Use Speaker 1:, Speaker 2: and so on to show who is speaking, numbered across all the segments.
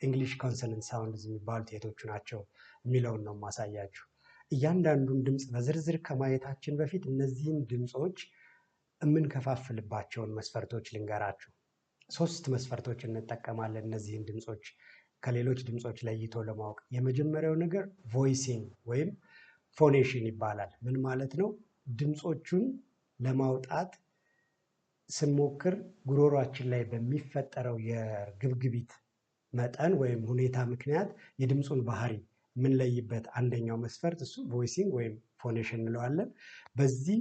Speaker 1: እንግሊሽ ኮንሶናንት ሳውንድስ የሚባሉት የቶቹ ናቸው የሚለውን ነው ማሳያችሁ። እያንዳንዱን ድምፅ በዝርዝር ከማየታችን በፊት እነዚህን ድምፆች የምንከፋፍልባቸውን መስፈርቶች ልንገራችሁ። 3 መስፈርቶች እንጠቀማለን እነዚህን ድምፆች ከሌሎች ድምፆች ለይቶ ለማወቅ። የመጀመሪያው ነገር ቮይሲንግ ወይም ፎኔሽን ይባላል። ምን ማለት ነው? ድምፆቹን ለማውጣት ስንሞክር ጉሮሯችን ላይ በሚፈጠረው የግብግቢት መጠን ወይም ሁኔታ ምክንያት የድምፁን ባህሪ የምንለይበት አንደኛው መስፈርት እሱ ቮይሲንግ ወይም ፎኔሽን እንለዋለን። በዚህ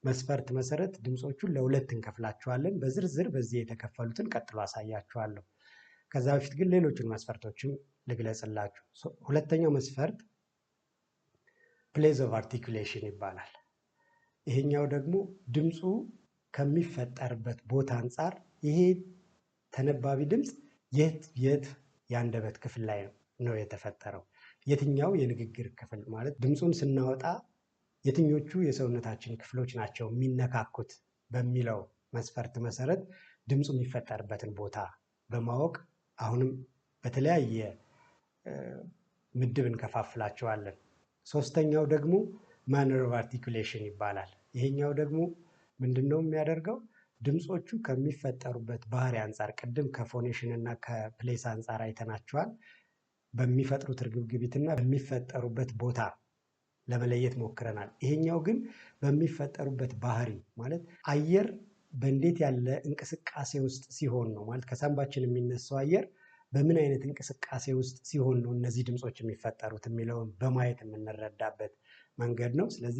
Speaker 1: መስፈርት መሰረት ድምፆቹን ለሁለት እንከፍላቸዋለን። በዝርዝር በዚህ የተከፈሉትን ቀጥሎ አሳያችኋለሁ። ከዛ በፊት ግን ሌሎቹን መስፈርቶችም ልግለጽላችሁ። ሁለተኛው መስፈርት ፕሌስ ኦፍ አርቲኩሌሽን ይባላል። ይሄኛው ደግሞ ድምፁ ከሚፈጠርበት ቦታ አንጻር ይሄ ተነባቢ ድምፅ የት የአንደበት ክፍል ላይ ነው የተፈጠረው፣ የትኛው የንግግር ክፍል ማለት ድምፁን ስናወጣ የትኞቹ የሰውነታችን ክፍሎች ናቸው የሚነካኩት በሚለው መስፈርት መሰረት ድምፁ የሚፈጠርበትን ቦታ በማወቅ አሁንም በተለያየ ምድብ እንከፋፍላቸዋለን። ሶስተኛው ደግሞ ማነር ኦፍ አርቲኩሌሽን ይባላል። ይሄኛው ደግሞ ምንድነው የሚያደርገው? ድምፆቹ ከሚፈጠሩበት ባህሪ አንጻር ቅድም ከፎኔሽን እና ከፕሌስ አንጻር አይተናቸዋል። በሚፈጥሩት እርግብግቢትና በሚፈጠሩበት ቦታ ለመለየት ሞክረናል። ይሄኛው ግን በሚፈጠሩበት ባህሪ ማለት አየር በእንዴት ያለ እንቅስቃሴ ውስጥ ሲሆን ነው ማለት ከሳንባችን የሚነሳው አየር በምን አይነት እንቅስቃሴ ውስጥ ሲሆን ነው እነዚህ ድምፆች የሚፈጠሩት የሚለውን በማየት የምንረዳበት መንገድ ነው። ስለዚህ